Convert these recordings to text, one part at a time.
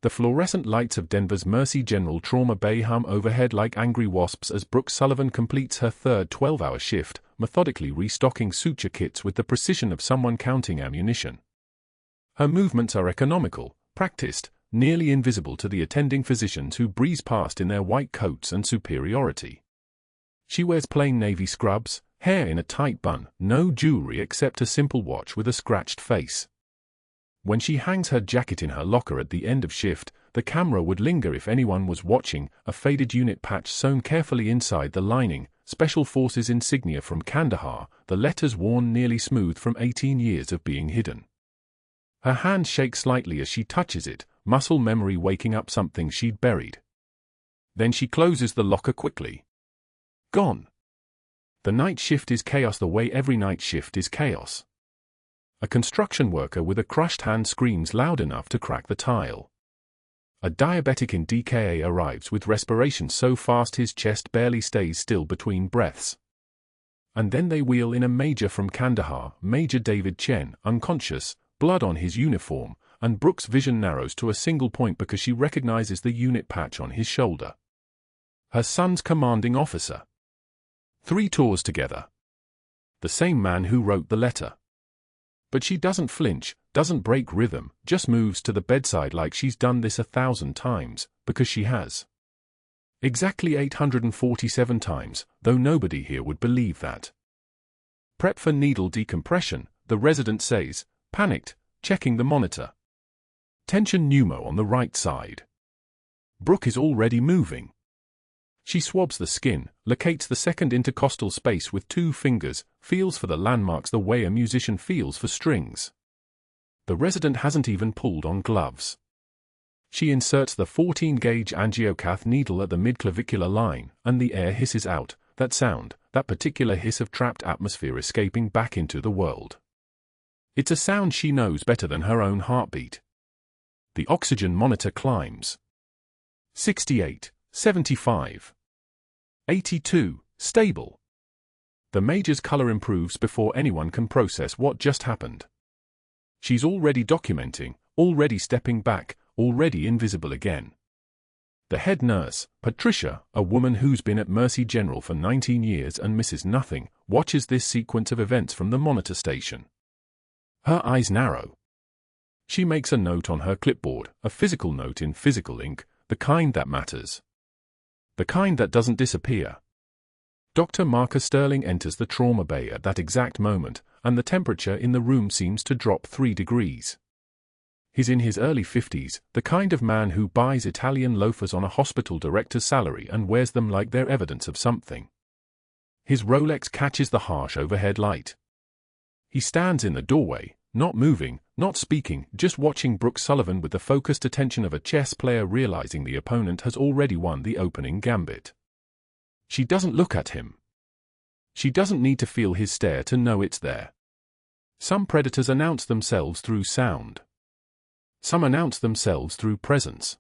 The fluorescent lights of Denver's Mercy General Trauma Bay hum overhead like angry wasps as Brooke Sullivan completes her third 12-hour shift, methodically restocking suture kits with the precision of someone counting ammunition. Her movements are economical, practiced, nearly invisible to the attending physicians who breeze past in their white coats and superiority. She wears plain navy scrubs, hair in a tight bun, no jewelry except a simple watch with a scratched face. When she hangs her jacket in her locker at the end of shift, the camera would linger if anyone was watching, a faded unit patch sewn carefully inside the lining, Special Forces insignia from Kandahar, the letters worn nearly smooth from 18 years of being hidden. Her hand shakes slightly as she touches it, muscle memory waking up something she'd buried. Then she closes the locker quickly. Gone. The night shift is chaos the way every night shift is chaos. A construction worker with a crushed hand screams loud enough to crack the tile. A diabetic in DKA arrives with respiration so fast his chest barely stays still between breaths. And then they wheel in a major from Kandahar, Major David Chen, unconscious, blood on his uniform, and Brooke's vision narrows to a single point because she recognizes the unit patch on his shoulder. Her son's commanding officer. 3 tours together. The same man who wrote the letter. But she doesn't flinch, doesn't break rhythm, just moves to the bedside like she's done this 1,000 times, because she has. Exactly 847 times, though nobody here would believe that. Prep for needle decompression, the resident says, panicked, checking the monitor. Tension pneumo on the right side. Brooke is already moving. She swabs the skin, locates the second intercostal space with 2 fingers, feels for the landmarks the way a musician feels for strings. The resident hasn't even pulled on gloves. She inserts the 14-gauge angiocath needle at the midclavicular line, and the air hisses out, that sound, that particular hiss of trapped atmosphere escaping back into the world. It's a sound she knows better than her own heartbeat. The oxygen monitor climbs. 68, 75. 82, stable. The major's color improves before anyone can process what just happened. She's already documenting, already stepping back, already invisible again. The head nurse, Patricia, a woman who's been at Mercy General for 19 years and misses nothing, watches this sequence of events from the monitor station. Her eyes narrow. She makes a note on her clipboard, a physical note in physical ink, the kind that matters. The kind that doesn't disappear. Dr. Marcus Sterling enters the trauma bay at that exact moment, and the temperature in the room seems to drop 3 degrees. He's in his early 50s, the kind of man who buys Italian loafers on a hospital director's salary and wears them like they're evidence of something. His Rolex catches the harsh overhead light. He stands in the doorway, not moving, not speaking, just watching Brooke Sullivan with the focused attention of a chess player realizing the opponent has already won the opening gambit. She doesn't look at him. She doesn't need to feel his stare to know it's there. Some predators announce themselves through sound. Some announce themselves through presence.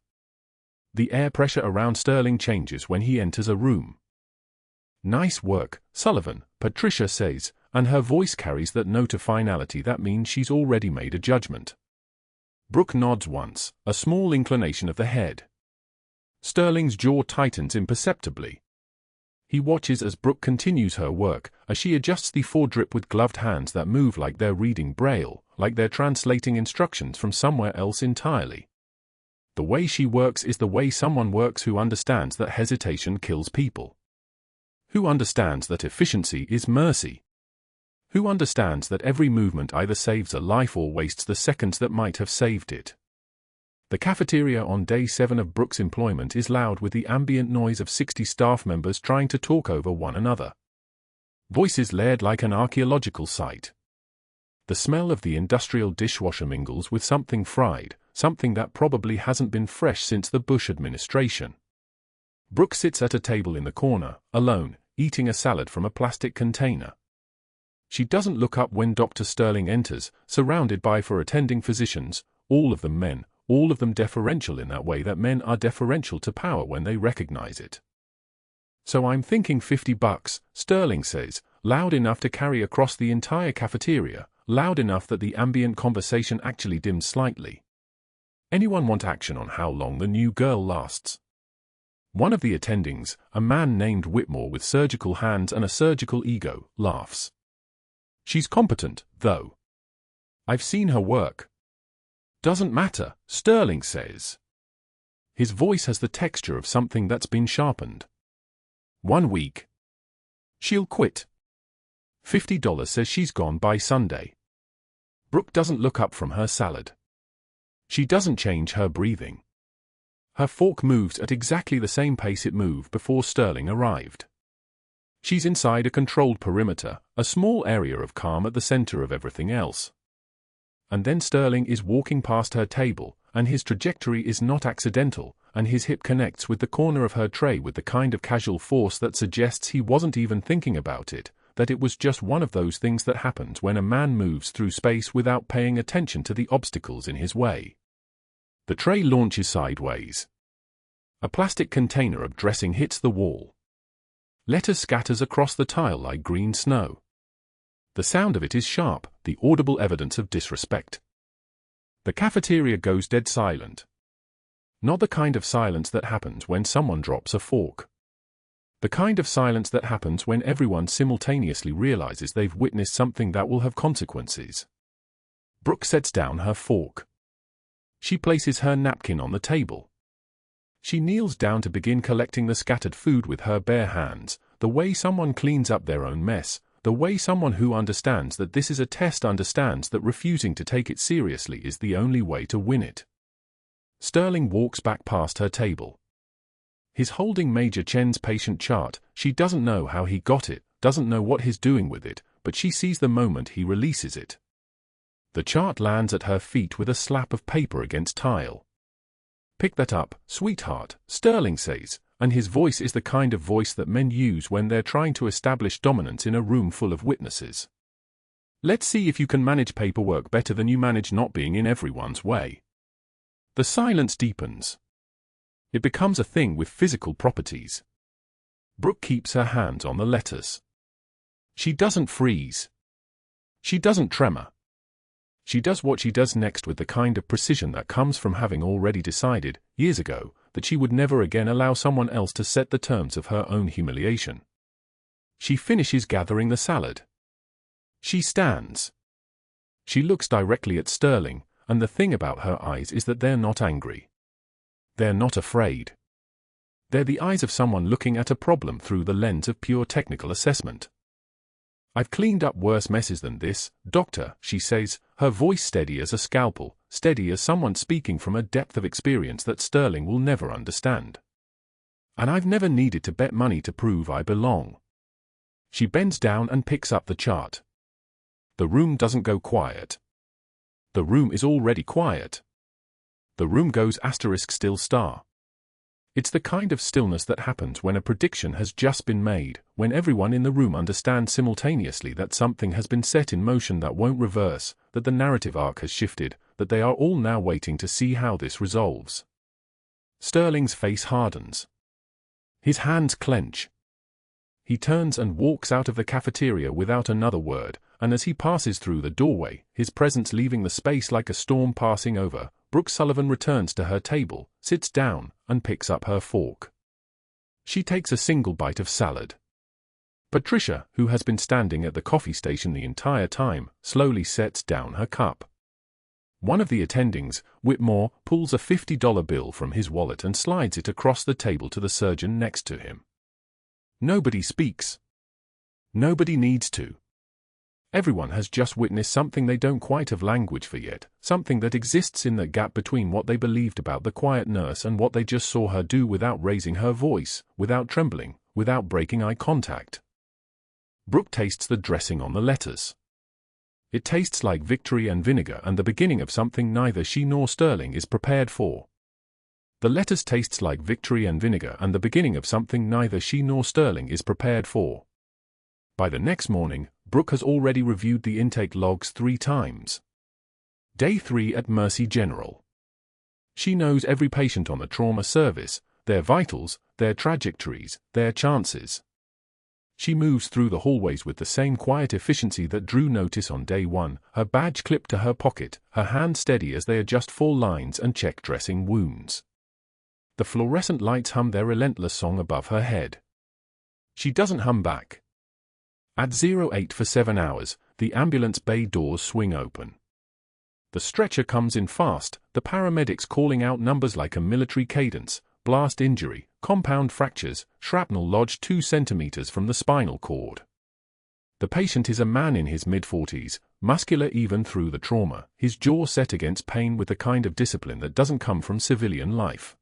The air pressure around Sterling changes when he enters a room. "Nice work, Sullivan," Patricia says, and her voice carries that note of finality that means she's already made a judgment. Brooke nods once, a small inclination of the head. Sterling's jaw tightens imperceptibly. He watches as Brooke continues her work, as she adjusts the foredrip with gloved hands that move like they're reading Braille, like they're translating instructions from somewhere else entirely. The way she works is the way someone works who understands that hesitation kills people. Who understands that efficiency is mercy. Who understands that every movement either saves a life or wastes the seconds that might have saved it. The cafeteria on day 7 of Brooke's employment is loud with the ambient noise of 60 staff members trying to talk over one another. Voices layered like an archaeological site. The smell of the industrial dishwasher mingles with something fried, something that probably hasn't been fresh since the Bush administration. Brooke sits at a table in the corner, alone, eating a salad from a plastic container. She doesn't look up when Dr. Sterling enters, surrounded by attending physicians, all of them men, all of them deferential in that way that men are deferential to power when they recognize it. "So I'm thinking $50, Sterling says, loud enough to carry across the entire cafeteria, loud enough that the ambient conversation actually dims slightly. Anyone want action on how long the new girl lasts? One of the attendings, a man named Whitmore with surgical hands and a surgical ego, laughs. She's competent, though. I've seen her work. Doesn't matter, Sterling says. His voice has the texture of something that's been sharpened. 1 week. She'll quit. $50 says she's gone by Sunday. Brooke doesn't look up from her salad. She doesn't change her breathing. Her fork moves at exactly the same pace it moved before Sterling arrived. She's inside a controlled perimeter, a small area of calm at the center of everything else. And then Sterling is walking past her table, and his trajectory is not accidental, and his hip connects with the corner of her tray with the kind of casual force that suggests he wasn't even thinking about it, that it was just one of those things that happens when a man moves through space without paying attention to the obstacles in his way. The tray launches sideways. A plastic container of dressing hits the wall. Letters scatters across the tile like green snow. The sound of it is sharp, the audible evidence of disrespect. The cafeteria goes dead silent. Not the kind of silence that happens when someone drops a fork. The kind of silence that happens when everyone simultaneously realizes they've witnessed something that will have consequences. Brooke sets down her fork. She places her napkin on the table. She kneels down to begin collecting the scattered food with her bare hands, the way someone cleans up their own mess, the way someone who understands that this is a test understands that refusing to take it seriously is the only way to win it. Sterling walks back past her table. He's holding Major Chen's patient chart. She doesn't know how he got it, doesn't know what he's doing with it, but she sees the moment he releases it. The chart lands at her feet with a slap of paper against tile. "Pick that up, sweetheart," Sterling says, and his voice is the kind of voice that men use when they're trying to establish dominance in a room full of witnesses. "Let's see if you can manage paperwork better than you manage not being in everyone's way." The silence deepens. It becomes a thing with physical properties. Brooke keeps her hands on the letters. She doesn't freeze. She doesn't tremor. She does what she does next with the kind of precision that comes from having already decided, years ago, that she would never again allow someone else to set the terms of her own humiliation. She finishes gathering the salad. She stands. She looks directly at Sterling, and the thing about her eyes is that they're not angry. They're not afraid. They're the eyes of someone looking at a problem through the lens of pure technical assessment. "I've cleaned up worse messes than this, Doctor," she says, her voice steady as a scalpel, steady as someone speaking from a depth of experience that Sterling will never understand. "And I've never needed to bet money to prove I belong." She bends down and picks up the chart. The room doesn't go quiet. The room is already quiet. The room goes *still star. It's the kind of stillness that happens when a prediction has just been made, when everyone in the room understands simultaneously that something has been set in motion that won't reverse, that the narrative arc has shifted, that they are all now waiting to see how this resolves. Sterling's face hardens. His hands clench. He turns and walks out of the cafeteria without another word, and as he passes through the doorway, his presence leaving the space like a storm passing over, Brooke Sullivan returns to her table, sits down, and picks up her fork. She takes a single bite of salad. Patricia, who has been standing at the coffee station the entire time, slowly sets down her cup. One of the attendings, Whitmore, pulls a $50 bill from his wallet and slides it across the table to the surgeon next to him. Nobody speaks. Nobody needs to. Everyone has just witnessed something they don't quite have language for yet, something that exists in the gap between what they believed about the quiet nurse and what they just saw her do without raising her voice, without trembling, without breaking eye contact. Brooke tastes the dressing on the letters. It tastes like victory and vinegar and the beginning of something neither she nor Sterling is prepared for. The letters tastes like victory and vinegar and the beginning of something neither she nor Sterling is prepared for. By the next morning, Brooke has already reviewed the intake logs 3 times. Day 3 at Mercy General. She knows every patient on the trauma service, their vitals, their trajectories, their chances. She moves through the hallways with the same quiet efficiency that drew notice on day one, her badge clipped to her pocket, her hand steady as they adjust fall lines and check dressing wounds. The fluorescent lights hum their relentless song above her head. She doesn't hum back. At 08 for 7 hours, the ambulance bay doors swing open. The stretcher comes in fast, the paramedics calling out numbers like a military cadence: blast injury, compound fractures, shrapnel lodged 2 centimeters from the spinal cord. The patient is a man in his mid-40s, muscular even through the trauma, his jaw set against pain with the kind of discipline that doesn't come from civilian life.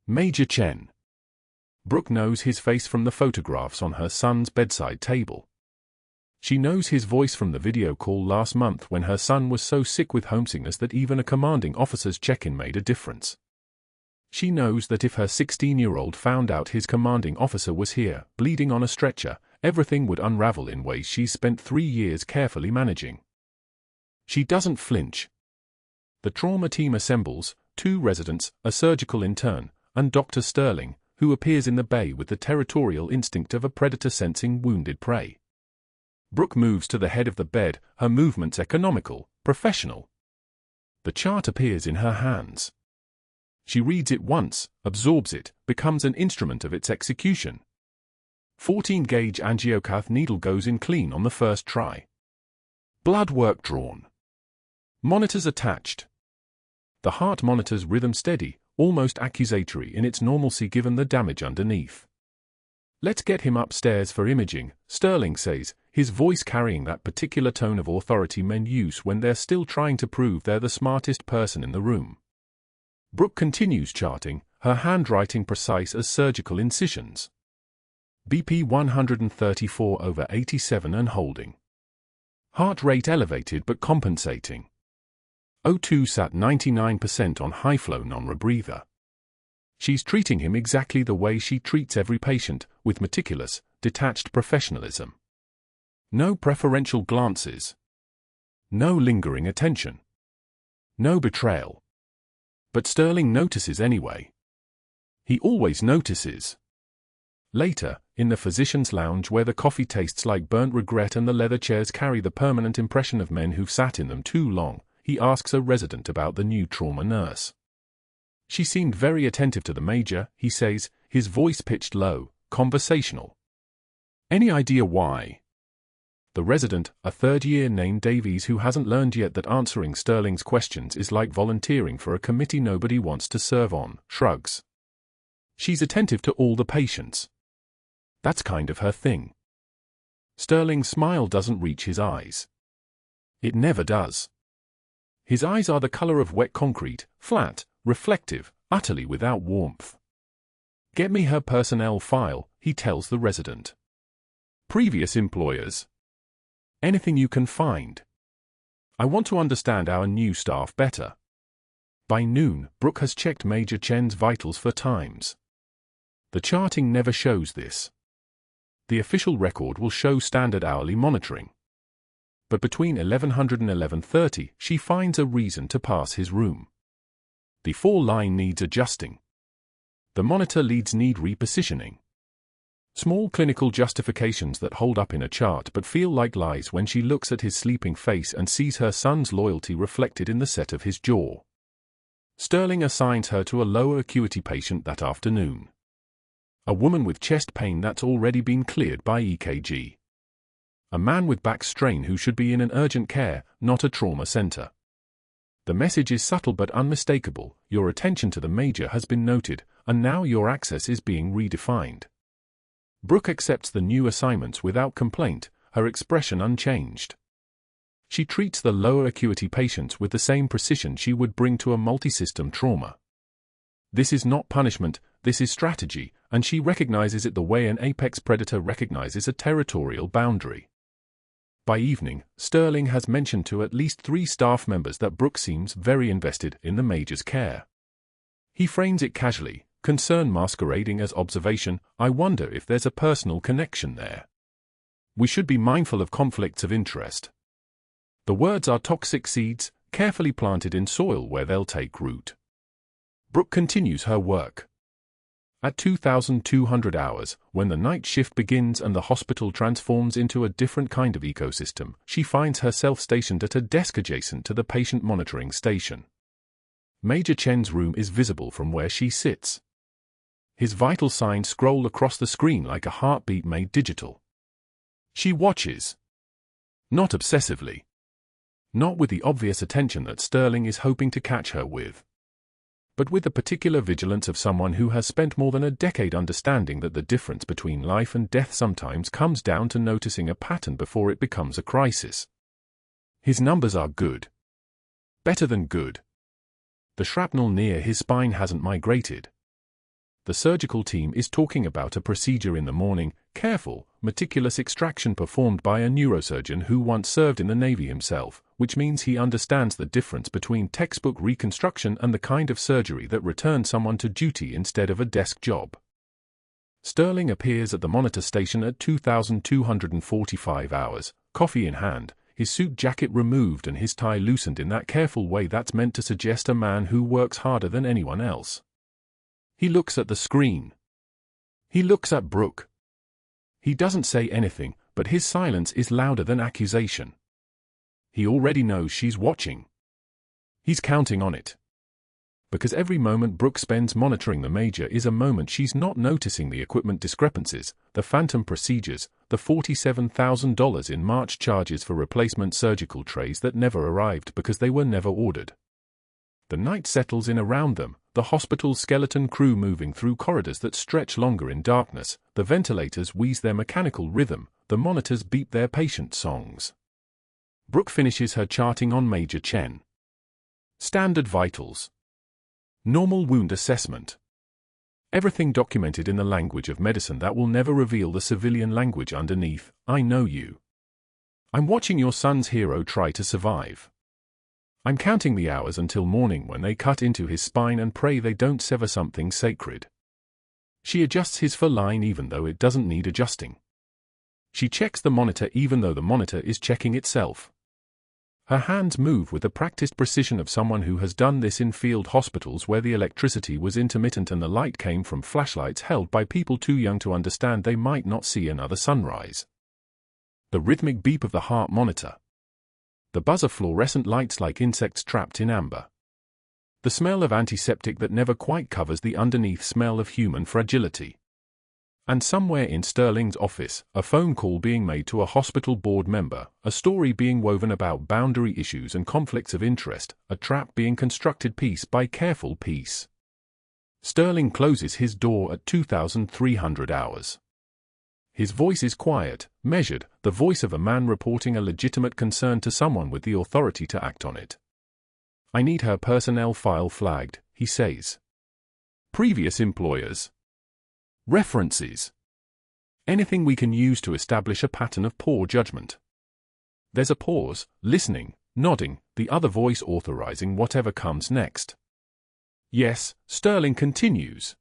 Major Chen. Brooke knows his face from the photographs on her son's bedside table. She knows his voice from the video call last month when her son was so sick with homesickness that even a commanding officer's check-in made a difference. She knows that if her 16-year-old found out his commanding officer was here, bleeding on a stretcher, everything would unravel in ways she's spent 3 years carefully managing. She doesn't flinch. The trauma team assembles: 2 residents, a surgical intern, and Dr. Sterling, who appears in the bay with the territorial instinct of a predator sensing wounded prey. Brooke moves to the head of the bed, her movements economical, professional. The chart appears in her hands. She reads it once, absorbs it, becomes an instrument of its execution. 14-gauge angiocath needle goes in clean on the first try. Blood work drawn. Monitors attached. The heart monitor's rhythm steady, almost accusatory in its normalcy given the damage underneath. "Let's get him upstairs for imaging," Sterling says, his voice carrying that particular tone of authority men use when they're still trying to prove they're the smartest person in the room. Brooke continues charting, her handwriting precise as surgical incisions. BP 134/87 and holding. Heart rate elevated but compensating. O2 sat 99% on high-flow non-rebreather. She's treating him exactly the way she treats every patient, with meticulous, detached professionalism. No preferential glances. No lingering attention. No betrayal. But Sterling notices anyway. He always notices. Later, in the physician's lounge where the coffee tastes like burnt regret and the leather chairs carry the permanent impression of men who've sat in them too long, he asks a resident about the new trauma nurse. "She seemed very attentive to the major," he says, his voice pitched low, conversational. "Any idea why?" The resident, a third-year named Davies who hasn't learned yet that answering Sterling's questions is like volunteering for a committee nobody wants to serve on, shrugs. "She's attentive to all the patients. That's kind of her thing." Sterling's smile doesn't reach his eyes. It never does. His eyes are the color of wet concrete, flat, reflective, utterly without warmth. "Get me her personnel file," he tells the resident. "Previous employers. Anything you can find. I want to understand our new staff better." By noon, Brooke has checked Major Chen's vitals for times. The charting never shows this. The official record will show standard hourly monitoring. But between 1100 and 1130, she finds a reason to pass his room. The fall line needs adjusting. The monitor leads need repositioning. Small clinical justifications that hold up in a chart but feel like lies when she looks at his sleeping face and sees her son's loyalty reflected in the set of his jaw. Sterling assigns her to a lower acuity patient that afternoon. A woman with chest pain that's already been cleared by EKG. A man with back strain who should be in an urgent care, not a trauma center. The message is subtle but unmistakable: your attention to the major has been noted, and now your access is being redefined. Brooke accepts the new assignments without complaint, her expression unchanged. She treats the lower acuity patients with the same precision she would bring to a multi-system trauma. This is not punishment, this is strategy, and she recognizes it the way an apex predator recognizes a territorial boundary. By evening, Sterling has mentioned to at least 3 staff members that Brooke seems very invested in the major's care. He frames it casually, concern masquerading as observation: "I wonder if there's a personal connection there. We should be mindful of conflicts of interest." The words are toxic seeds, carefully planted in soil where they'll take root. Brooke continues her work. At 2,200 hours, when the night shift begins and the hospital transforms into a different kind of ecosystem, she finds herself stationed at a desk adjacent to the patient monitoring station. Major Chen's room is visible from where she sits. His vital signs scroll across the screen like a heartbeat made digital. She watches. Not obsessively. Not with the obvious attention that Sterling is hoping to catch her with. But with the particular vigilance of someone who has spent more than a decade understanding that the difference between life and death sometimes comes down to noticing a pattern before it becomes a crisis. His numbers are good. Better than good. The shrapnel near his spine hasn't migrated. The surgical team is talking about a procedure in the morning, careful, meticulous extraction performed by a neurosurgeon who once served in the Navy himself, which means he understands the difference between textbook reconstruction and the kind of surgery that returns someone to duty instead of a desk job. Sterling appears at the monitor station at 2,245 hours, coffee in hand, his suit jacket removed and his tie loosened in that careful way that's meant to suggest a man who works harder than anyone else. He looks at the screen. He looks at Brooke. He doesn't say anything, but his silence is louder than accusation. He already knows she's watching. He's counting on it. Because every moment Brooke spends monitoring the Major is a moment she's not noticing the equipment discrepancies, the phantom procedures, the $47,000 in March charges for replacement surgical trays that never arrived because they were never ordered. The night settles in around them, the hospital's skeleton crew moving through corridors that stretch longer in darkness, the ventilators wheeze their mechanical rhythm, the monitors beep their patient songs. Brooke finishes her charting on Major Chen. Standard vitals. Normal wound assessment. Everything documented in the language of medicine that will never reveal the civilian language underneath. I know you. I'm watching your son's hero try to survive. I'm counting the hours until morning when they cut into his spine and pray they don't sever something sacred. She adjusts his fur line even though it doesn't need adjusting. She checks the monitor even though the monitor is checking itself. Her hands move with the practiced precision of someone who has done this in field hospitals where the electricity was intermittent and the light came from flashlights held by people too young to understand they might not see another sunrise. The rhythmic beep of the heart monitor. The buzz of fluorescent lights like insects trapped in amber. The smell of antiseptic that never quite covers the underneath smell of human fragility. And somewhere in Sterling's office, a phone call being made to a hospital board member, a story being woven about boundary issues and conflicts of interest, a trap being constructed piece by careful piece. Sterling closes his door at 2,300 hours. His voice is quiet, measured, the voice of a man reporting a legitimate concern to someone with the authority to act on it. I need her personnel file flagged, he says. Previous employers. References. Anything we can use to establish a pattern of poor judgment. There's a pause, listening, nodding, the other voice authorizing whatever comes next. Yes, Sterling continues.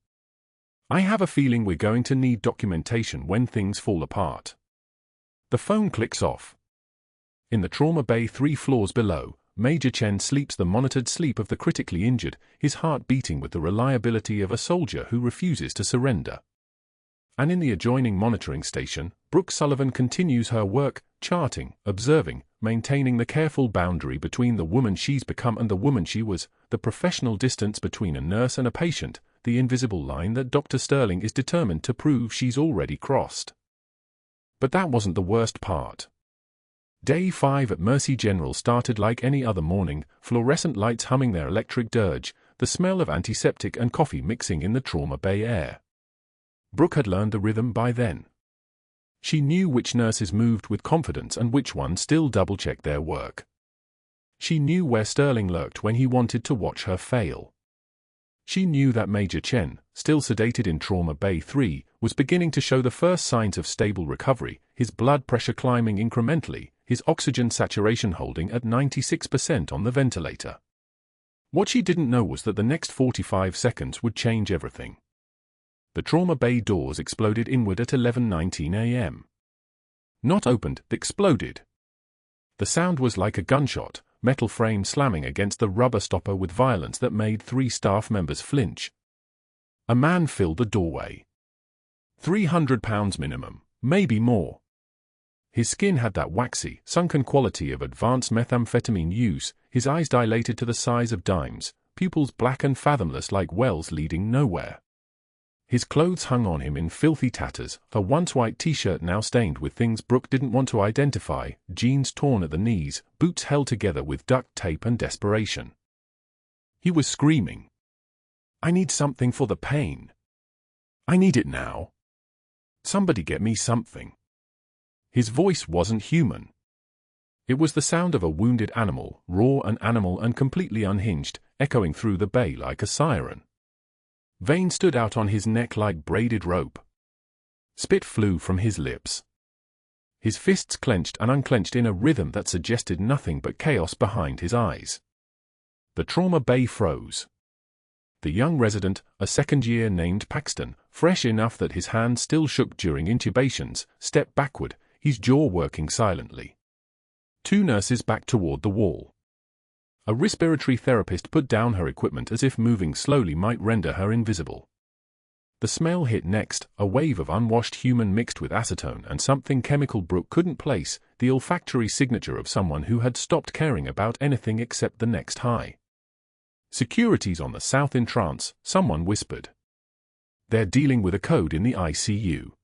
I have a feeling we're going to need documentation when things fall apart. The phone clicks off. In the trauma bay 3 floors below, Major Chen sleeps the monitored sleep of the critically injured, his heart beating with the reliability of a soldier who refuses to surrender. And in the adjoining monitoring station, Brooke Sullivan continues her work, charting, observing, maintaining the careful boundary between the woman she's become and the woman she was, the professional distance between a nurse and a patient, the invisible line that Dr. Sterling is determined to prove she's already crossed. But that wasn't the worst part. Day 5 at Mercy General started like any other morning, fluorescent lights humming their electric dirge, the smell of antiseptic and coffee mixing in the trauma bay air. Brooke had learned the rhythm by then. She knew which nurses moved with confidence and which ones still double-checked their work. She knew where Sterling lurked when he wanted to watch her fail. She knew that Major Chen, still sedated in Trauma Bay 3, was beginning to show the first signs of stable recovery, his blood pressure climbing incrementally, his oxygen saturation holding at 96% on the ventilator. What she didn't know was that the next 45 seconds would change everything. The trauma bay doors exploded inward at 11:19 a.m. Not opened, exploded. The sound was like a gunshot, metal frame slamming against the rubber stopper with violence that made 3 staff members flinch. A man filled the doorway. 300 pounds minimum, maybe more. His skin had that waxy, sunken quality of advanced methamphetamine use, his eyes dilated to the size of dimes, pupils black and fathomless like wells leading nowhere. His clothes hung on him in filthy tatters, a once white t-shirt now stained with things Brooke didn't want to identify, jeans torn at the knees, boots held together with duct tape and desperation. He was screaming. "I need something for the pain. I need it now. Somebody get me something." His voice wasn't human. It was the sound of a wounded animal, raw and animal and completely unhinged, echoing through the bay like a siren. Veins stood out on his neck like braided rope. Spit flew from his lips. His fists clenched and unclenched in a rhythm that suggested nothing but chaos behind his eyes. The trauma bay froze. The young resident, a second-year named Paxton, fresh enough that his hand still shook during intubations, stepped backward, his jaw working silently. Two nurses backed toward the wall. A respiratory therapist put down her equipment as if moving slowly might render her invisible. The smell hit next, a wave of unwashed human mixed with acetone and something chemical Brooke couldn't place, the olfactory signature of someone who had stopped caring about anything except the next high. "Security's on the south in trance," someone whispered. "They're dealing with a code in the ICU.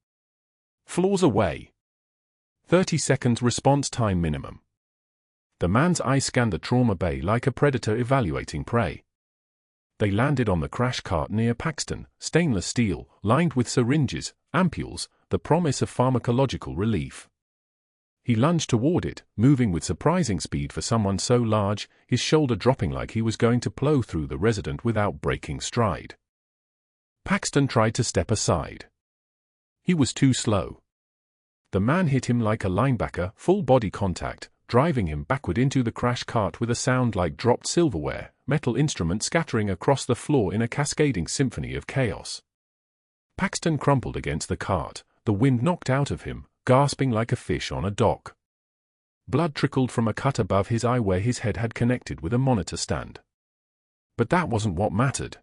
Floors away. 30 seconds response time minimum." The man's eye scanned the trauma bay like a predator evaluating prey. They landed on the crash cart near Paxton, stainless steel, lined with syringes, ampules, the promise of pharmacological relief. He lunged toward it, moving with surprising speed for someone so large, his shoulder dropping like he was going to plow through the resident without breaking stride. Paxton tried to step aside. He was too slow. The man hit him like a linebacker, full body contact, driving him backward into the crash cart with a sound like dropped silverware, metal instruments scattering across the floor in a cascading symphony of chaos. Paxton crumpled against the cart, the wind knocked out of him, gasping like a fish on a dock. Blood trickled from a cut above his eye where his head had connected with a monitor stand. But that wasn't what mattered.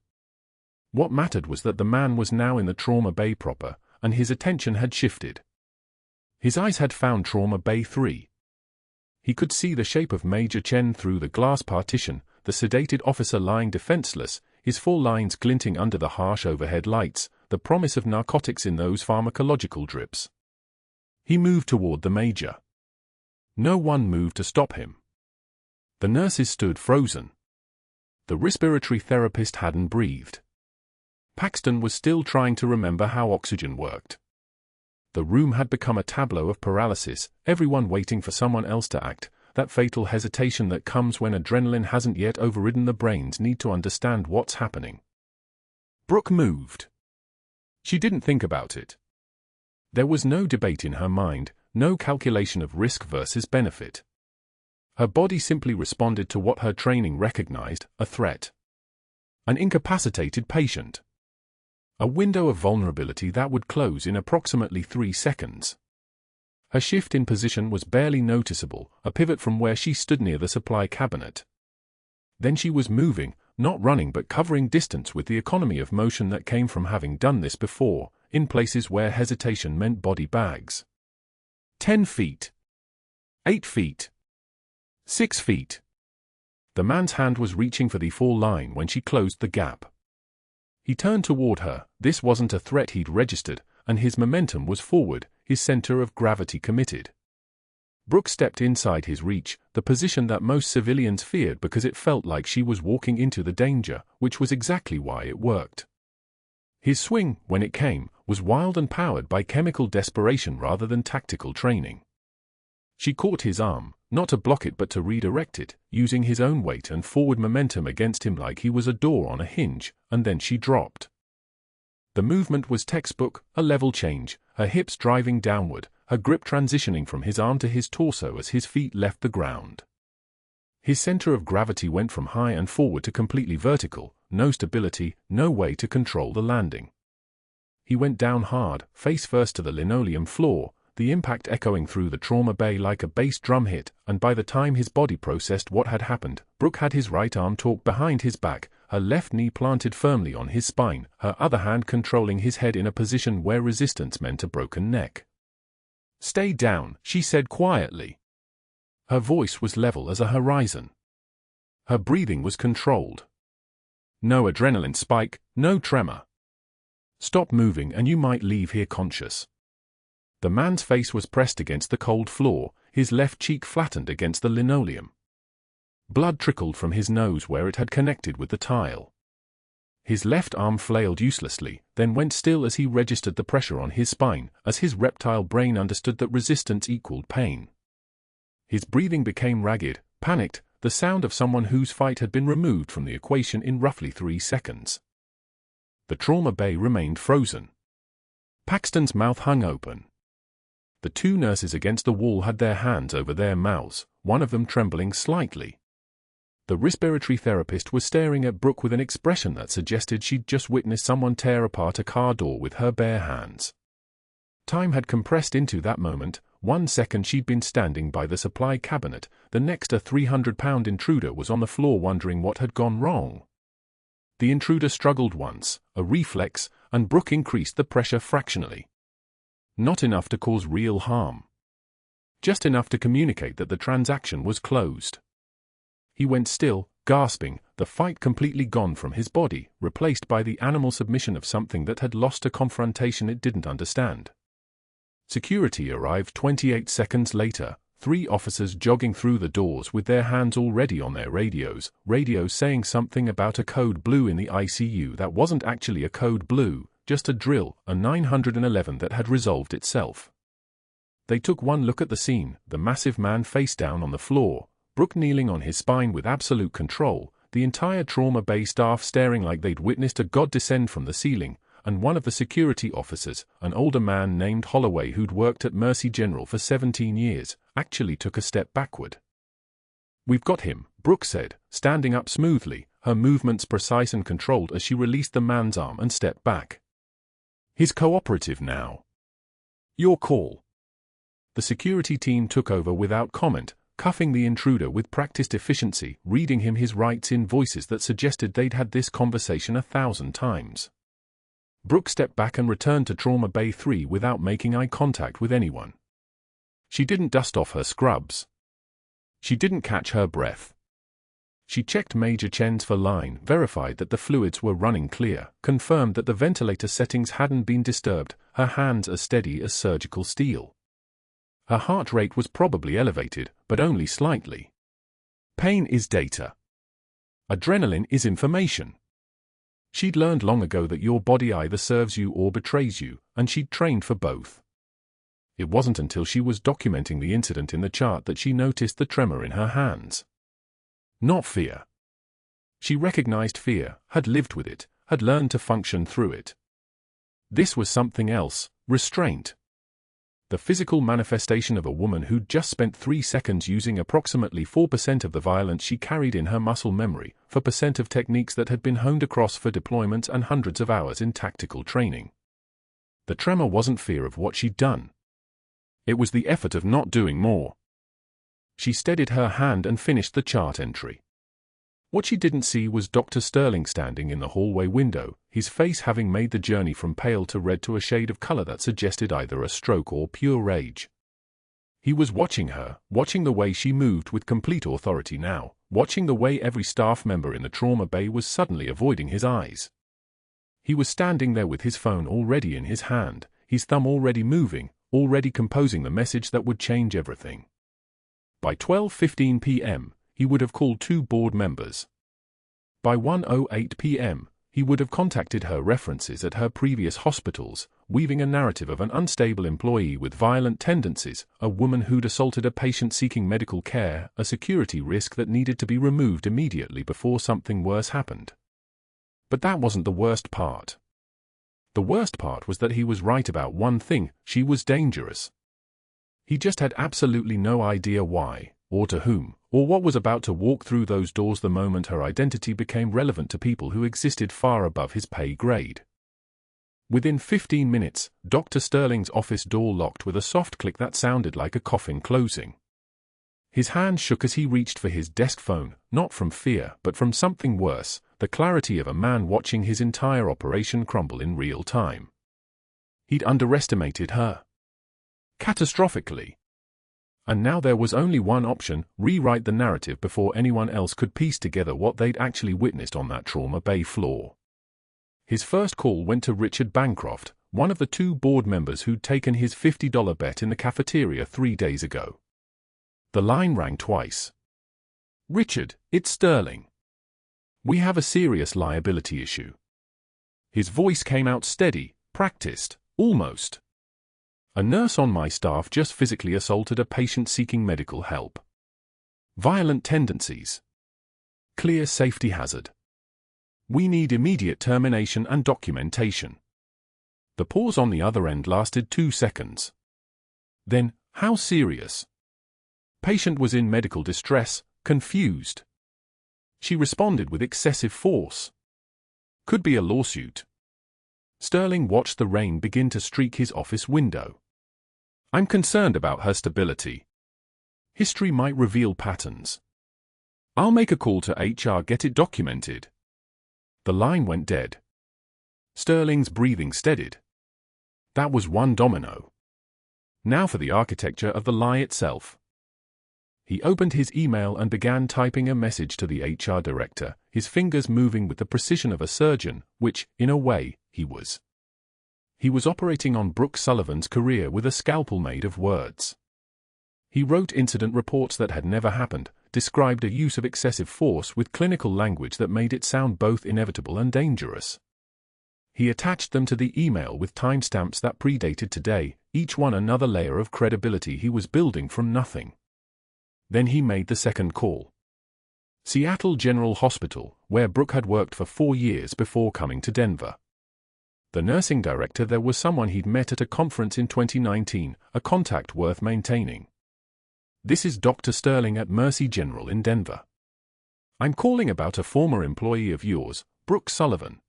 What mattered was that the man was now in the trauma bay proper, and his attention had shifted. His eyes had found trauma bay 3. He could see the shape of Major Chen through the glass partition, the sedated officer lying defenseless, his four lines glinting under the harsh overhead lights, the promise of narcotics in those pharmacological drips. He moved toward the Major. No one moved to stop him. The nurses stood frozen. The respiratory therapist hadn't breathed. Paxton was still trying to remember how oxygen worked. The room had become a tableau of paralysis, everyone waiting for someone else to act, that fatal hesitation that comes when adrenaline hasn't yet overridden the brain's need to understand what's happening. Brooke moved. She didn't think about it. There was no debate in her mind, no calculation of risk versus benefit. Her body simply responded to what her training recognized, a threat. An incapacitated patient. A window of vulnerability that would close in approximately 3 seconds. Her shift in position was barely noticeable, a pivot from where she stood near the supply cabinet. Then she was moving, not running but covering distance with the economy of motion that came from having done this before, in places where hesitation meant body bags. 10 feet. 8 feet. 6 feet. The man's hand was reaching for the 4 line when she closed the gap. He turned toward her, this wasn't a threat he'd registered, and his momentum was forward, his center of gravity committed. Brooke stepped inside his reach, the position that most civilians feared because it felt like she was walking into the danger, which was exactly why it worked. His swing, when it came, was wild and powered by chemical desperation rather than tactical training. She caught his arm, not to block it but to redirect it, using his own weight and forward momentum against him like he was a door on a hinge, and then she dropped. The movement was textbook, a level change, her hips driving downward, her grip transitioning from his arm to his torso as his feet left the ground. His center of gravity went from high and forward to completely vertical, no stability, no way to control the landing. He went down hard, face first to the linoleum floor, the impact echoing through the trauma bay like a bass drum hit, and by the time his body processed what had happened, Brooke had his right arm tucked behind his back, her left knee planted firmly on his spine, her other hand controlling his head in a position where resistance meant a broken neck. "Stay down," she said quietly. Her voice was level as a horizon. Her breathing was controlled. No adrenaline spike, no tremor. "Stop moving and you might leave here conscious." The man's face was pressed against the cold floor, his left cheek flattened against the linoleum. Blood trickled from his nose where it had connected with the tile. His left arm flailed uselessly, then went still as he registered the pressure on his spine, as his reptile brain understood that resistance equaled pain. His breathing became ragged, panicked, the sound of someone whose fight had been removed from the equation in roughly 3 seconds. The trauma bay remained frozen. Paxton's mouth hung open. The 2 nurses against the wall had their hands over their mouths, one of them trembling slightly. The respiratory therapist was staring at Brooke with an expression that suggested she'd just witnessed someone tear apart a car door with her bare hands. Time had compressed into that moment. 1 second she'd been standing by the supply cabinet, the next a 300-pound intruder was on the floor wondering what had gone wrong. The intruder struggled once, a reflex, and Brooke increased the pressure fractionally. Not enough to cause real harm. Just enough to communicate that the transaction was closed. He went still, gasping, the fight completely gone from his body, replaced by the animal submission of something that had lost a confrontation it didn't understand. Security arrived 28 seconds later, 3 officers jogging through the doors with their hands already on their radios saying something about a code blue in the ICU that wasn't actually a code blue, just a drill, a 911 that had resolved itself. They took one look at the scene, the massive man face down on the floor, Brooke kneeling on his spine with absolute control, the entire trauma bay staff staring like they'd witnessed a god descend from the ceiling, and one of the security officers, an older man named Holloway who'd worked at Mercy General for 17 years, actually took a step backward. "We've got him," Brooke said, standing up smoothly, her movements precise and controlled as she released the man's arm and stepped back. "He's cooperative now. Your call." The security team took over without comment, cuffing the intruder with practiced efficiency, reading him his rights in voices that suggested they'd had this conversation 1,000 times. Brooke stepped back and returned to Trauma Bay 3 without making eye contact with anyone. She didn't dust off her scrubs. She didn't catch her breath. She checked Major Chen's for line, verified that the fluids were running clear, confirmed that the ventilator settings hadn't been disturbed, her hands as steady as surgical steel. Her heart rate was probably elevated, but only slightly. Pain is data. Adrenaline is information. She'd learned long ago that your body either serves you or betrays you, and she'd trained for both. It wasn't until she was documenting the incident in the chart that she noticed the tremor in her hands. Not fear. She recognized fear, had lived with it, had learned to function through it. This was something else, restraint. The physical manifestation of a woman who'd just spent 3 seconds using approximately 4% of the violence she carried in her muscle memory, 4% of techniques that had been honed across for deployments and hundreds of hours in tactical training. The tremor wasn't fear of what she'd done. It was the effort of not doing more. She steadied her hand and finished the chart entry. What she didn't see was Dr. Sterling standing in the hallway window, his face having made the journey from pale to red to a shade of color that suggested either a stroke or pure rage. He was watching her, watching the way she moved with complete authority now, watching the way every staff member in the trauma bay was suddenly avoiding his eyes. He was standing there with his phone already in his hand, his thumb already moving, already composing the message that would change everything. By 12:15 p.m., he would have called 2 board members. By 1:08 p.m., he would have contacted her references at her previous hospitals, weaving a narrative of an unstable employee with violent tendencies, a woman who'd assaulted a patient seeking medical care, a security risk that needed to be removed immediately before something worse happened. But that wasn't the worst part. The worst part was that he was right about one thing: she was dangerous. He just had absolutely no idea why, or to whom, or what was about to walk through those doors the moment her identity became relevant to people who existed far above his pay grade. Within 15 minutes, Dr. Sterling's office door locked with a soft click that sounded like a coffin closing. His hand shook as he reached for his desk phone, not from fear, but from something worse, the clarity of a man watching his entire operation crumble in real time. He'd underestimated her. Catastrophically. And now there was only one option: rewrite the narrative before anyone else could piece together what they'd actually witnessed on that trauma bay floor. His first call went to Richard Bancroft, one of the 2 board members who'd taken his $50 bet in the cafeteria 3 days ago. The line rang twice. "Richard, it's Sterling. We have a serious liability issue." His voice came out steady, practiced, almost. "A nurse on my staff just physically assaulted a patient seeking medical help. Violent tendencies. Clear safety hazard. We need immediate termination and documentation." The pause on the other end lasted 2 seconds. Then, "How serious?" Patient was in medical distress, confused. She responded with excessive force. "Could be a lawsuit." Sterling watched the rain begin to streak his office window. "I'm concerned about her stability. History might reveal patterns. I'll make a call to HR, get it documented." The line went dead. Sterling's breathing steadied. That was one domino. Now for the architecture of the lie itself. He opened his email and began typing a message to the HR director, his fingers moving with the precision of a surgeon, which, in a way, he was. He was operating on Brooke Sullivan's career with a scalpel made of words. He wrote incident reports that had never happened, described a use of excessive force with clinical language that made it sound both inevitable and dangerous. He attached them to the email with timestamps that predated today, each one another layer of credibility he was building from nothing. Then he made the second call. Seattle General Hospital, where Brooke had worked for 4 years before coming to Denver. The nursing director there was someone he'd met at a conference in 2019, a contact worth maintaining. "This is Dr. Sterling at Mercy General in Denver. I'm calling about a former employee of yours, Brooke Sullivan.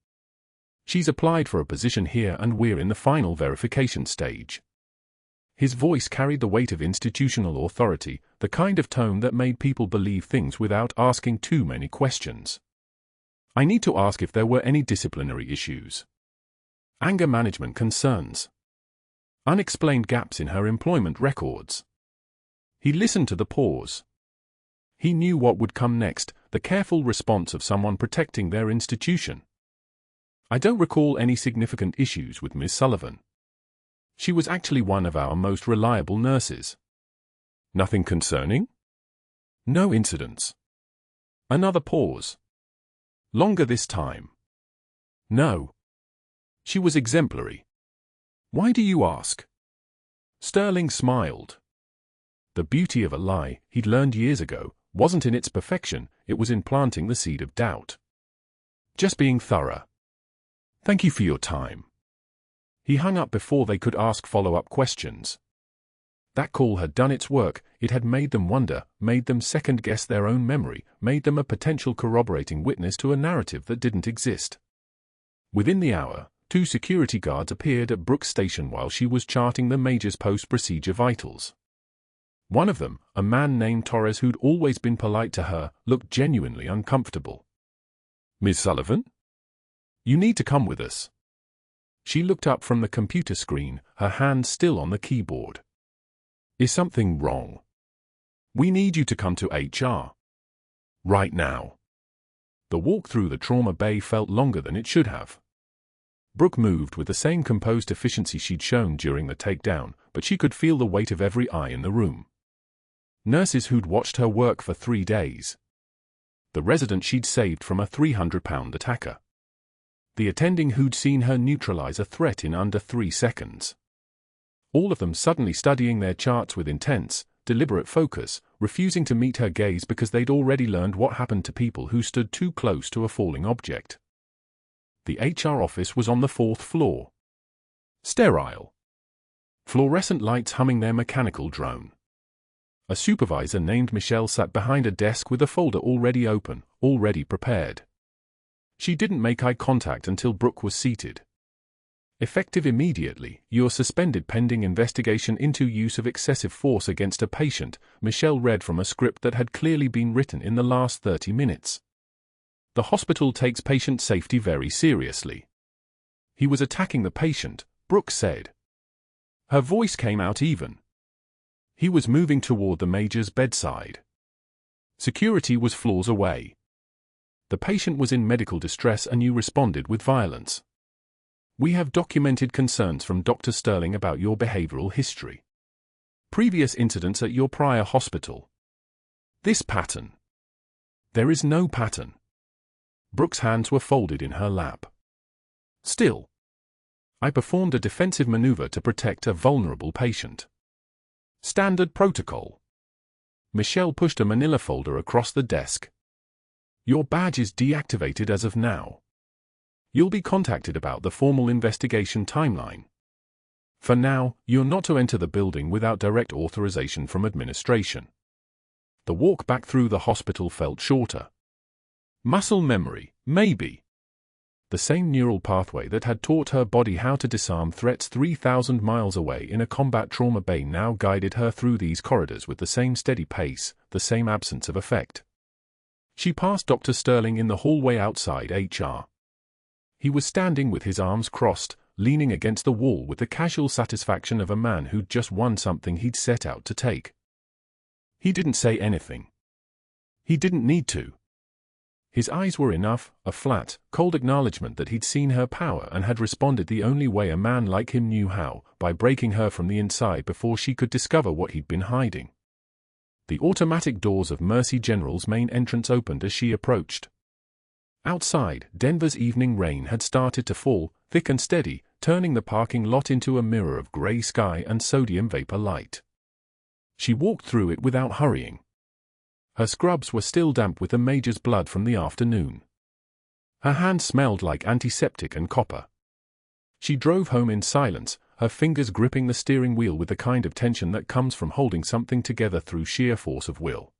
She's applied for a position here and we're in the final verification stage." His voice carried the weight of institutional authority, the kind of tone that made people believe things without asking too many questions. "I need to ask if there were any disciplinary issues. Anger management concerns. Unexplained gaps in her employment records." He listened to the pause. He knew what would come next, the careful response of someone protecting their institution. "I don't recall any significant issues with Ms. Sullivan. She was actually one of our most reliable nurses." "Nothing concerning?" "No incidents." Another pause. Longer this time. "No. She was exemplary." "Why do you ask?" Sterling smiled. The beauty of a lie, he'd learned years ago, wasn't in its perfection, it was in planting the seed of doubt. "Just being thorough. Thank you for your time." He hung up before they could ask follow-up questions. That call had done its work, it had made them wonder, made them second-guess their own memory, made them a potential corroborating witness to a narrative that didn't exist. Within the hour, 2 security guards appeared at Brooke's station while she was charting the Major's post-procedure vitals. One of them, a man named Torres who'd always been polite to her, looked genuinely uncomfortable. "Ms. Sullivan? You need to come with us." She looked up from the computer screen, her hand still on the keyboard. "Is something wrong? We need you to come to HR. Right now." The walk through the trauma bay felt longer than it should have. Brooke moved with the same composed efficiency she'd shown during the takedown, but she could feel the weight of every eye in the room. Nurses who'd watched her work for 3 days. The resident she'd saved from a 300-pound attacker. The attending who'd seen her neutralize a threat in under 3 seconds. All of them suddenly studying their charts with intense, deliberate focus, refusing to meet her gaze because they'd already learned what happened to people who stood too close to a falling object. The HR office was on the 4th floor. Sterile. Fluorescent lights humming their mechanical drone. A supervisor named Michelle sat behind a desk with a folder already open, already prepared. She didn't make eye contact until Brooke was seated. Effective immediately, you're suspended pending investigation into use of excessive force against a patient, Michelle read from a script that had clearly been written in the last 30 minutes. The hospital takes patient safety very seriously. He was attacking the patient, Brooke said. Her voice came out even. He was moving toward the major's bedside. Security was floors away. The patient was in medical distress and you responded with violence. We have documented concerns from Dr. Sterling about your behavioral history. Previous incidents at your prior hospital. This pattern. There is no pattern. Brooke's hands were folded in her lap. Still. I performed a defensive maneuver to protect a vulnerable patient. Standard protocol. Michelle pushed a manila folder across the desk. Your badge is deactivated as of now. You'll be contacted about the formal investigation timeline. For now, you're not to enter the building without direct authorization from administration. The walk back through the hospital felt shorter. Muscle memory, maybe. The same neural pathway that had taught her body how to disarm threats 3,000 miles away in a combat trauma bay now guided her through these corridors with the same steady pace, the same absence of effect. She passed Dr. Sterling in the hallway outside HR. He was standing with his arms crossed, leaning against the wall with the casual satisfaction of a man who'd just won something he'd set out to take. He didn't say anything. He didn't need to. His eyes were enough, a flat, cold acknowledgement that he'd seen her power and had responded the only way a man like him knew how, by breaking her from the inside before she could discover what he'd been hiding. The automatic doors of Mercy General's main entrance opened as she approached. Outside, Denver's evening rain had started to fall, thick and steady, turning the parking lot into a mirror of gray sky and sodium vapor light. She walked through it without hurrying. Her scrubs were still damp with the major's blood from the afternoon. Her hands smelled like antiseptic and copper. She drove home in silence, her fingers gripping the steering wheel with the kind of tension that comes from holding something together through sheer force of will.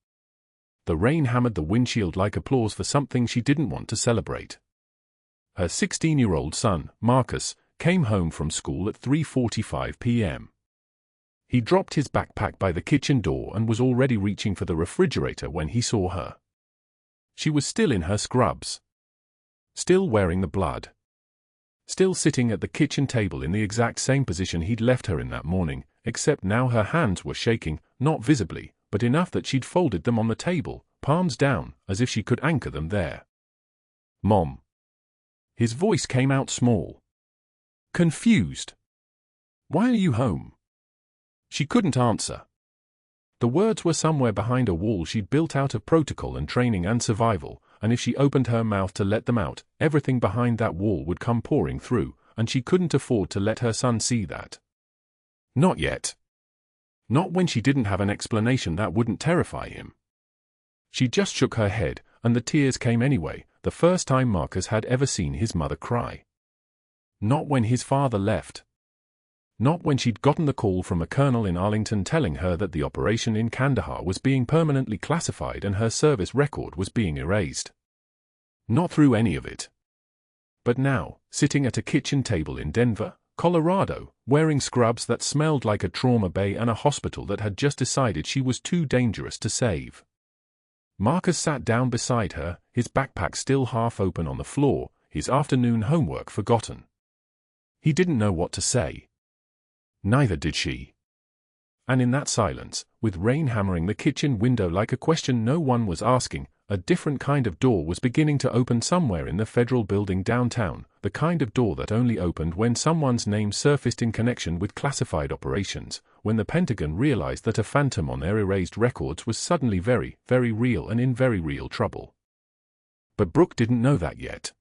The rain hammered the windshield like applause for something she didn't want to celebrate. Her 16-year-old son, Marcus, came home from school at 3:45 p.m. He dropped his backpack by the kitchen door and was already reaching for the refrigerator when he saw her. She was still in her scrubs. Still wearing the blood. Still sitting at the kitchen table in the exact same position he'd left her in that morning, except now her hands were shaking, not visibly, but enough that she'd folded them on the table, palms down, as if she could anchor them there. Mom. His voice came out small. Confused. Why are you home? She couldn't answer. The words were somewhere behind a wall she'd built out of protocol and training and survival, and if she opened her mouth to let them out, everything behind that wall would come pouring through, and she couldn't afford to let her son see that. Not yet. Not when she didn't have an explanation that wouldn't terrify him. She just shook her head, and the tears came anyway, the first time Marcus had ever seen his mother cry. Not when his father left. Not when she'd gotten the call from a colonel in Arlington telling her that the operation in Kandahar was being permanently classified and her service record was being erased. Not through any of it. But now, sitting at a kitchen table in Denver, Colorado, wearing scrubs that smelled like a trauma bay and a hospital that had just decided she was too dangerous to save. Marcus sat down beside her, his backpack still half open on the floor, his afternoon homework forgotten. He didn't know what to say. Neither did she. And in that silence, with rain hammering the kitchen window like a question no one was asking, a different kind of door was beginning to open somewhere in the federal building downtown, the kind of door that only opened when someone's name surfaced in connection with classified operations, when the Pentagon realized that a phantom on their erased records was suddenly very, very real and in very real trouble. But Brooke didn't know that yet.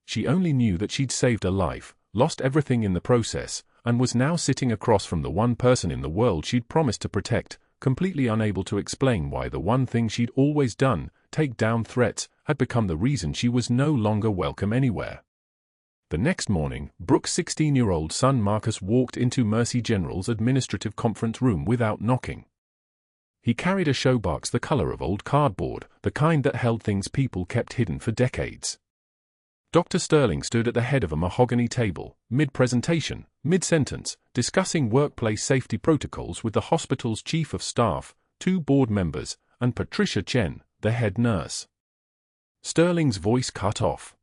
She only knew that she'd saved a life, lost everything in the process, and was now sitting across from the one person in the world she'd promised to protect, completely unable to explain why the one thing she'd always done, take down threats, had become the reason she was no longer welcome anywhere. The next morning, Brooke's 16-year-old son Marcus walked into Mercy General's administrative conference room without knocking. He carried a showbox the color of old cardboard, the kind that held things people kept hidden for decades. Dr. Sterling stood at the head of a mahogany table, mid-presentation, mid-sentence, discussing workplace safety protocols with the hospital's chief of staff, 2 board members, and Patricia Chen, the head nurse. Sterling's voice cut off.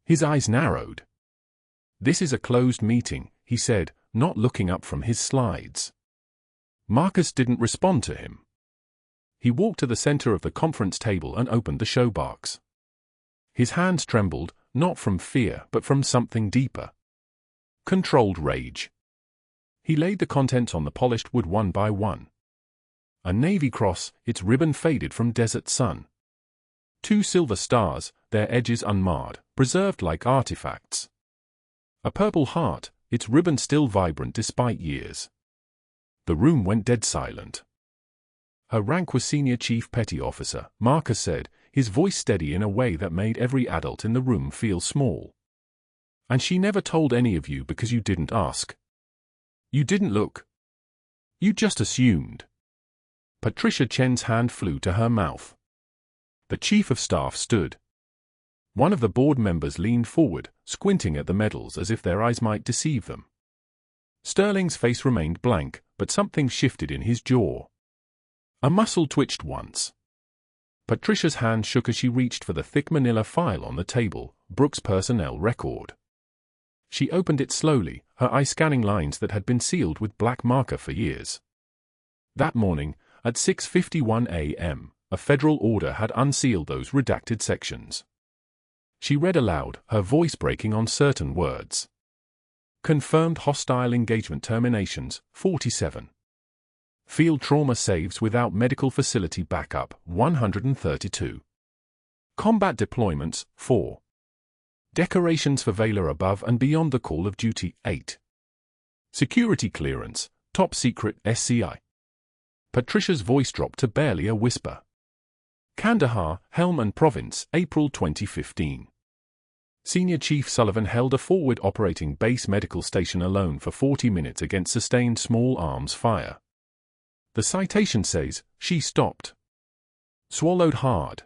His eyes narrowed. "This is a closed meeting," he said, not looking up from his slides. Marcus didn't respond to him. He walked to the center of the conference table and opened the showbox. His hands trembled, not from fear but from something deeper. Controlled rage. He laid the contents on the polished wood one by one. A navy cross, its ribbon faded from desert sun. 2 silver stars, their edges unmarred, preserved like artifacts. A purple heart, its ribbon still vibrant despite years. The room went dead silent. Her rank was Senior Chief Petty Officer, Marcus said, his voice steady in a way that made every adult in the room feel small. "And she never told any of you because you didn't ask. You didn't look. You just assumed." Patricia Chen's hand flew to her mouth. The Chief of Staff stood. One of the board members leaned forward, squinting at the medals as if their eyes might deceive them. Sterling's face remained blank, but something shifted in his jaw. A muscle twitched once. Patricia's hand shook as she reached for the thick manila file on the table, Brooke's personnel record. She opened it slowly, her eye scanning lines that had been sealed with black marker for years. That morning, at 6:51 a.m., a federal order had unsealed those redacted sections. She read aloud, her voice breaking on certain words. Confirmed hostile engagement terminations, 47. Field trauma saves without medical facility backup, 132. Combat deployments, 4. Decorations for valor above and beyond the call of duty, 8. Security clearance, top secret SCI. Patricia's voice dropped to barely a whisper. Kandahar, Helm and Province, April 2015. Senior Chief Sullivan held a forward operating base medical station alone for 40 minutes against sustained small arms fire. The citation says, she stopped. Swallowed hard.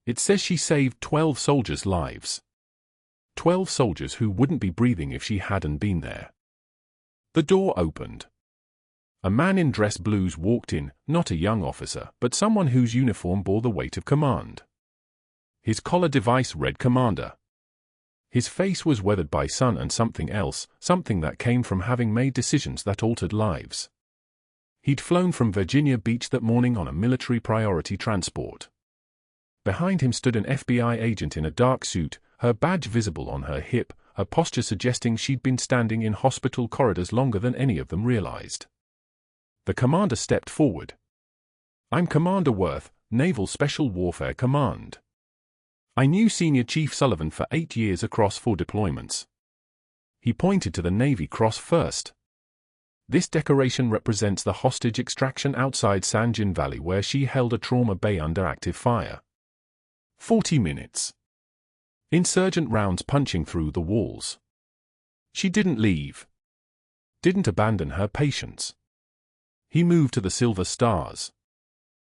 It says she saved 12 soldiers' lives. 12 soldiers who wouldn't be breathing if she hadn't been there. The door opened. A man in dress blues walked in, not a young officer, but someone whose uniform bore the weight of command. His collar device read Commander. His face was weathered by sun and something else, something that came from having made decisions that altered lives. He'd flown from Virginia Beach that morning on a military priority transport. Behind him stood an FBI agent in a dark suit, her badge visible on her hip, her posture suggesting she'd been standing in hospital corridors longer than any of them realized. The commander stepped forward. "I'm Commander Worth, Naval Special Warfare Command. I knew Senior Chief Sullivan for 8 years across 4 deployments." He pointed to the Navy Cross first. "This decoration represents the hostage extraction outside Sanjin Valley where she held a trauma bay under active fire. 40 minutes. Insurgent rounds punching through the walls. She didn't leave. Didn't abandon her patients." He moved to the silver stars.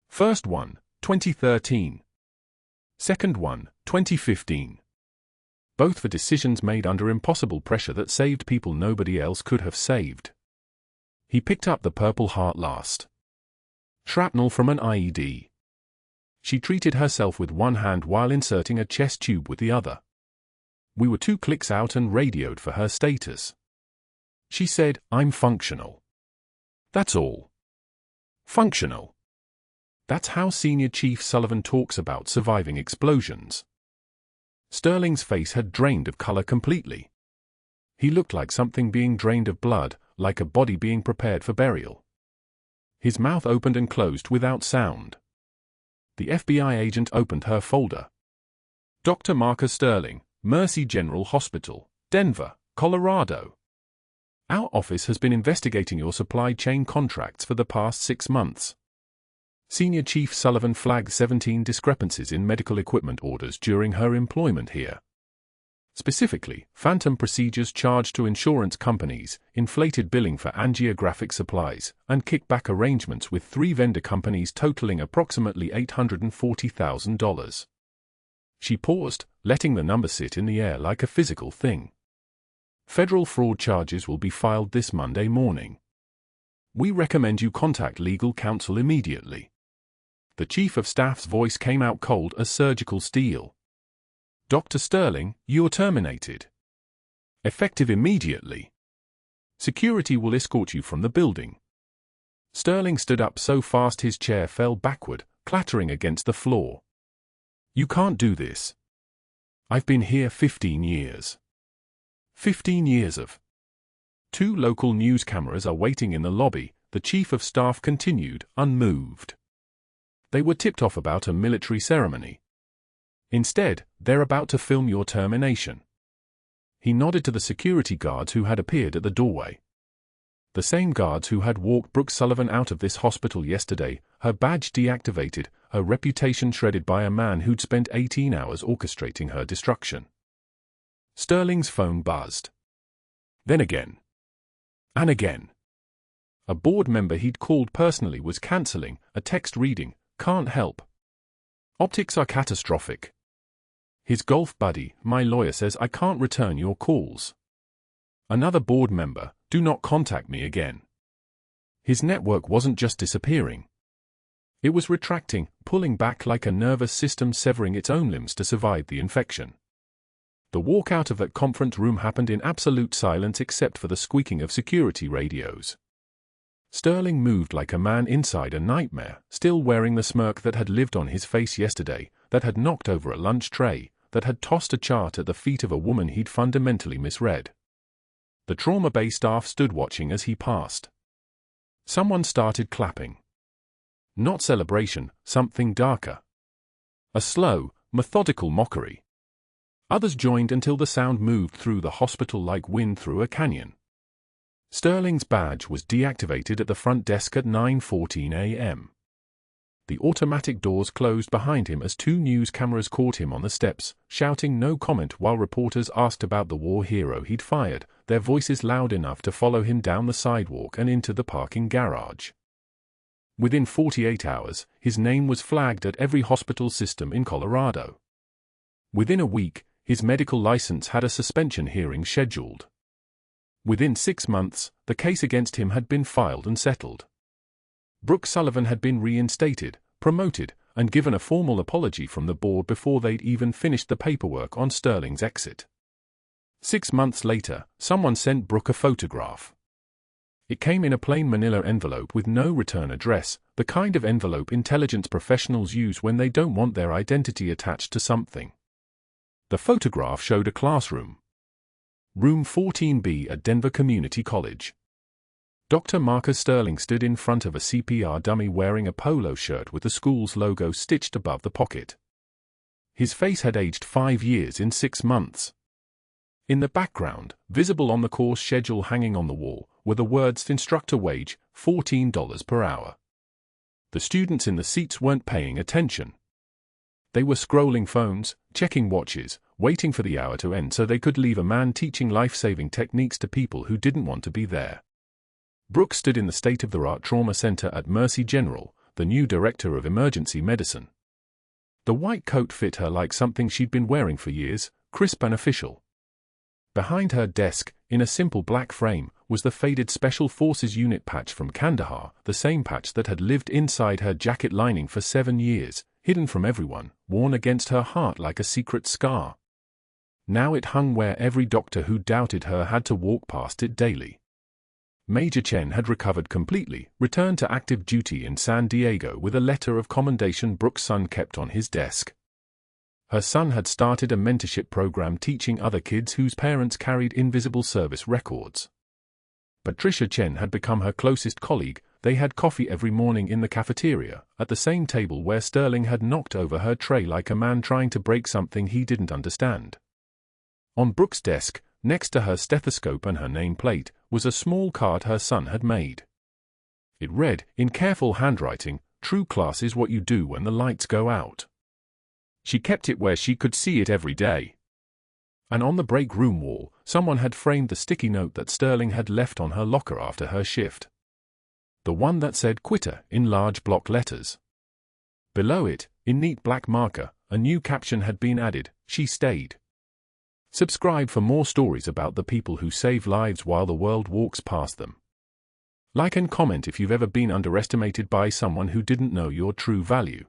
First one, 2013. Second one, 2015. Both for decisions made under impossible pressure that saved people nobody else could have saved. He picked up the Purple Heart last. Shrapnel from an IED. She treated herself with one hand while inserting a chest tube with the other. We were 2 clicks out and radioed for her status. She said, "I'm functional. That's all. Functional." That's how Senior Chief Sullivan talks about surviving explosions. Sterling's face had drained of color completely. He looked like something being drained of blood, like a body being prepared for burial. His mouth opened and closed without sound. The FBI agent opened her folder. "Dr. Marcus Sterling, Mercy General Hospital, Denver, Colorado. Our office has been investigating your supply chain contracts for the past 6 months. Senior Chief Sullivan flagged 17 discrepancies in medical equipment orders during her employment here. Specifically, phantom procedures charged to insurance companies, inflated billing for angiographic supplies, and kickback arrangements with 3 vendor companies totaling approximately $840,000. She paused, letting the number sit in the air like a physical thing. Federal fraud charges will be filed this Monday morning. We recommend you contact legal counsel immediately. The Chief of Staff's voice came out cold as surgical steel. Dr. Sterling, you're terminated. Effective immediately. Security will escort you from the building. Sterling stood up so fast his chair fell backward, clattering against the floor. You can't do this. I've been here 15 years. 15 years of. 2 local news cameras are waiting in the lobby, the Chief of Staff continued, unmoved. They were tipped off about a military ceremony. Instead, they're about to film your termination. He nodded to the security guards who had appeared at the doorway. The same guards who had walked Brooke Sullivan out of this hospital yesterday, her badge deactivated, her reputation shredded by a man who'd spent 18 hours orchestrating her destruction. Sterling's phone buzzed. Then again. And again. A board member he'd called personally was cancelling, a text reading, "Can't help. Optics are catastrophic." His golf buddy, "My lawyer says I can't return your calls." Another board member, "Do not contact me again." His network wasn't just disappearing. It was retracting, pulling back like a nervous system severing its own limbs to survive the infection. The walk out of that conference room happened in absolute silence except for the squeaking of security radios. Sterling moved like a man inside a nightmare, still wearing the smirk that had lived on his face yesterday, that had knocked over a lunch tray, that had tossed a chart at the feet of a woman he'd fundamentally misread. The trauma bay staff stood watching as he passed. Someone started clapping. Not celebration, something darker. A slow, methodical mockery. Others joined until the sound moved through the hospital like wind through a canyon. Sterling's badge was deactivated at the front desk at 9:14 a.m. The automatic doors closed behind him as 2 news cameras caught him on the steps, shouting no comment while reporters asked about the war hero he'd fired, their voices loud enough to follow him down the sidewalk and into the parking garage. Within 48 hours, his name was flagged at every hospital system in Colorado. Within a week, his medical license had a suspension hearing scheduled. Within 6 months, the case against him had been filed and settled. Brooke Sullivan had been reinstated, promoted, and given a formal apology from the board before they'd even finished the paperwork on Sterling's exit. 6 months later, someone sent Brooke a photograph. It came in a plain manila envelope with no return address, the kind of envelope intelligence professionals use when they don't want their identity attached to something. The photograph showed a classroom. Room 14B at Denver Community College. Dr. Marcus Sterling stood in front of a CPR dummy wearing a polo shirt with the school's logo stitched above the pocket. His face had aged 5 years in 6 months. In the background, visible on the course schedule hanging on the wall, were the words "Instructor wage, $14 per hour." The students in the seats weren't paying attention. They were scrolling phones, checking watches, waiting for the hour to end so they could leave a man teaching life-saving techniques to people who didn't want to be there. Brooke stood in the state-of-the-art trauma center at Mercy General, the new director of emergency medicine. The white coat fit her like something she'd been wearing for years, crisp and official. Behind her desk, in a simple black frame, was the faded Special Forces unit patch from Kandahar, the same patch that had lived inside her jacket lining for 7 years, hidden from everyone, worn against her heart like a secret scar. Now it hung where every doctor who doubted her had to walk past it daily. Major Chen had recovered completely, returned to active duty in San Diego with a letter of commendation Brooke's son kept on his desk. Her son had started a mentorship program teaching other kids whose parents carried invisible service records. Patricia Chen had become her closest colleague. They had coffee every morning in the cafeteria, at the same table where Sterling had knocked over her tray like a man trying to break something he didn't understand. On Brooke's desk, next to her stethoscope and her nameplate, was a small card her son had made. It read, in careful handwriting, "True class is what you do when the lights go out." She kept it where she could see it every day. And on the break room wall, someone had framed the sticky note that Sterling had left on her locker after her shift. The one that said "Quitter" in large block letters. Below it, in neat black marker, A new caption had been added: "She stayed." Subscribe for more stories about the people who save lives while the world walks past them. Like and comment if you've ever been underestimated by someone who didn't know your true value.